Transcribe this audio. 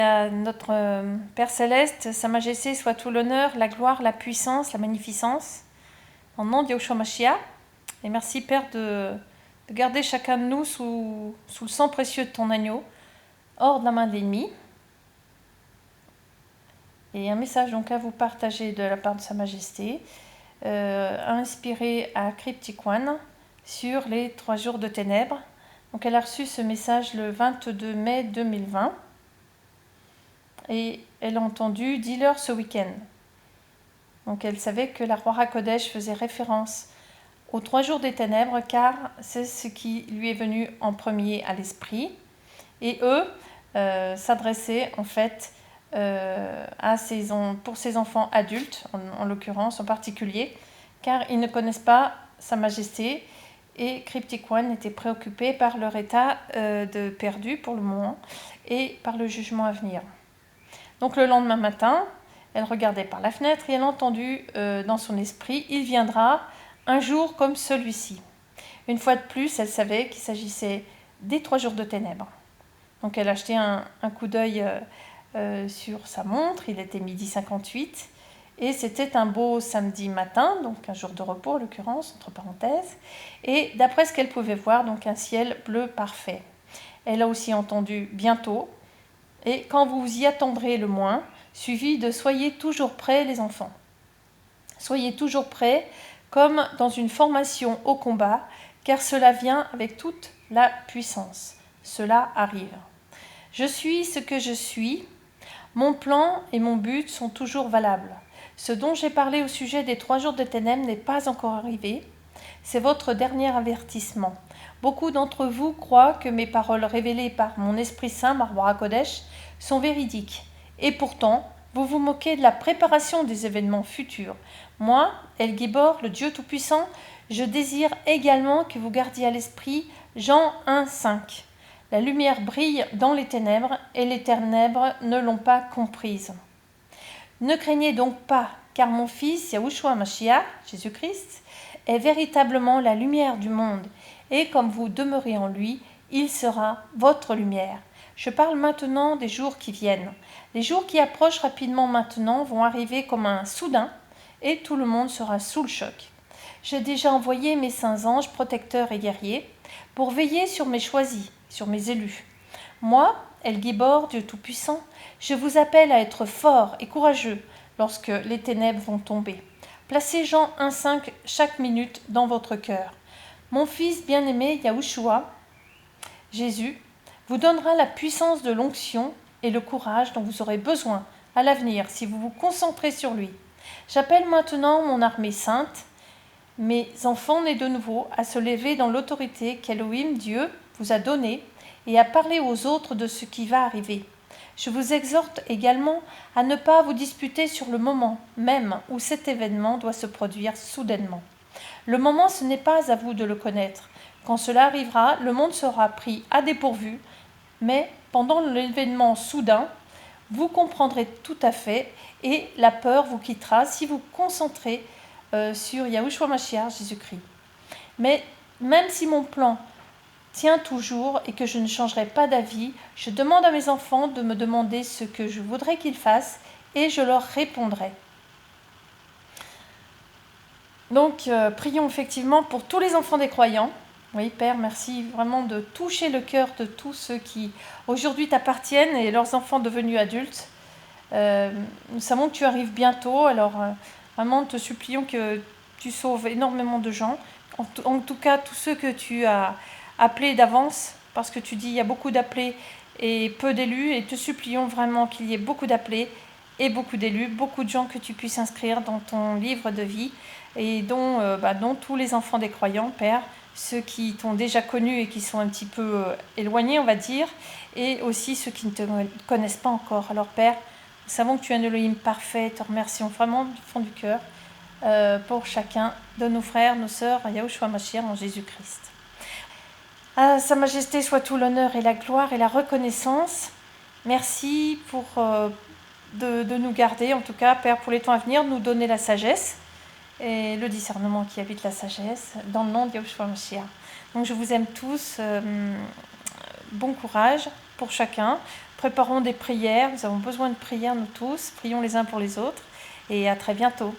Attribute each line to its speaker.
Speaker 1: À notre Père Céleste, Sa Majesté soit tout l'honneur, la gloire, la puissance, la magnificence. En nom de Yahushua Mashiach. Et merci Père de garder chacun de nous sous le sang précieux de ton agneau, hors de la main de l'ennemi. Et un message donc à vous partager de la part de Sa Majesté, inspiré à Cryptic One sur les 3 jours de ténèbres. Donc elle a reçu ce message le 22 mai 2020. Et elle a entendu « Dis-leur ce week-end ». Donc elle savait que la Roi HaKodesh faisait référence aux 3 jours des ténèbres, car c'est ce qui lui est venu en premier à l'esprit. Et eux s'adressaient en fait pour ses enfants adultes, en l'occurrence en particulier, car ils ne connaissent pas Sa Majesté, et Cryptic One était préoccupé par leur état de perdu pour le moment, et par le jugement à venir. Donc le lendemain matin, elle regardait par la fenêtre et elle a entendu dans son esprit « Il viendra un jour comme celui-ci ». Une fois de plus, elle savait qu'il s'agissait des 3 jours de ténèbres. Donc elle a jeté un coup d'œil sur sa montre, il était 12h58, et c'était un beau samedi matin, donc un jour de repos en l'occurrence, entre parenthèses, et d'après ce qu'elle pouvait voir, donc un ciel bleu parfait. Elle a aussi entendu « bientôt ». Et quand vous y attendrez le moins, suivi de « soyez toujours prêts les enfants ». Soyez toujours prêts comme dans une formation au combat, car cela vient avec toute la puissance. Cela arrive. Je suis ce que je suis. Mon plan et mon but sont toujours valables. Ce dont j'ai parlé au sujet des 3 jours de ténèbres n'est pas encore arrivé. C'est votre dernier avertissement. Beaucoup d'entre vous croient que mes paroles révélées par mon Esprit Saint, ma Roi HaKodesh, sont véridiques. Et pourtant, vous vous moquez de la préparation des événements futurs. Moi, El Gibor, le Dieu Tout-Puissant, je désire également que vous gardiez à l'esprit Jean 1,5. La lumière brille dans les ténèbres et les ténèbres ne l'ont pas comprise. Ne craignez donc pas, car mon fils, Yahushua Mashiach, Jésus-Christ, est véritablement la lumière du monde, et comme vous demeurez en lui, il sera votre lumière. Je parle maintenant des jours qui viennent. Les jours qui approchent rapidement maintenant vont arriver comme un soudain, et tout le monde sera sous le choc. J'ai déjà envoyé mes saints anges protecteurs et guerriers pour veiller sur mes choisis, sur mes élus. Moi, El Gibor, Dieu Tout-Puissant, je vous appelle à être fort et courageux lorsque les ténèbres vont tomber. Placez Jean 1,5 chaque minute dans votre cœur. Mon fils bien-aimé Yahushua, Jésus, vous donnera la puissance de l'onction et le courage dont vous aurez besoin à l'avenir si vous vous concentrez sur lui. J'appelle maintenant mon armée sainte, mes enfants nés de nouveau, à se lever dans l'autorité qu'Elohim, Dieu, vous a donnée et à parler aux autres de ce qui va arriver. Je vous exhorte également à ne pas vous disputer sur le moment même où cet événement doit se produire soudainement. Le moment, ce n'est pas à vous de le connaître. Quand cela arrivera, le monde sera pris à dépourvu, mais pendant l'événement soudain, vous comprendrez tout à fait et la peur vous quittera si vous vous concentrez sur Yahushua Mashiach, Jésus-Christ. Mais même si mon plan tient toujours et que je ne changerai pas d'avis, je demande à mes enfants de me demander ce que je voudrais qu'ils fassent et je leur répondrai. Donc, prions effectivement pour tous les enfants des croyants. Oui, Père, merci vraiment de toucher le cœur de tous ceux qui aujourd'hui t'appartiennent et leurs enfants devenus adultes. Nous savons que tu arrives bientôt, alors vraiment te supplions que tu sauves énormément de gens. En tout cas, tous ceux que tu as appelés d'avance, parce que tu dis il y a beaucoup d'appelés et peu d'élus, et te supplions vraiment qu'il y ait beaucoup d'appelés et beaucoup d'élus, beaucoup de gens que tu puisses inscrire dans ton livre de vie, et dont tous les enfants des croyants, Père, ceux qui t'ont déjà connu et qui sont un petit peu éloignés, on va dire, et aussi ceux qui ne te connaissent pas encore. Alors Père, nous savons que tu es un Elohim parfait, te remercions vraiment du fond du cœur pour chacun de nos frères, nos sœurs, Yahushua Mashiach en Jésus-Christ. À Sa Majesté soit tout l'honneur et la gloire et la reconnaissance. Merci pour de nous garder, en tout cas, Père, pour les temps à venir, nous donner la sagesse et le discernement qui habite la sagesse, dans le nom de Yahushua Mashiach. Donc je vous aime tous, bon courage pour chacun. Préparons des prières, nous avons besoin de prières nous tous, prions les uns pour les autres et à très bientôt.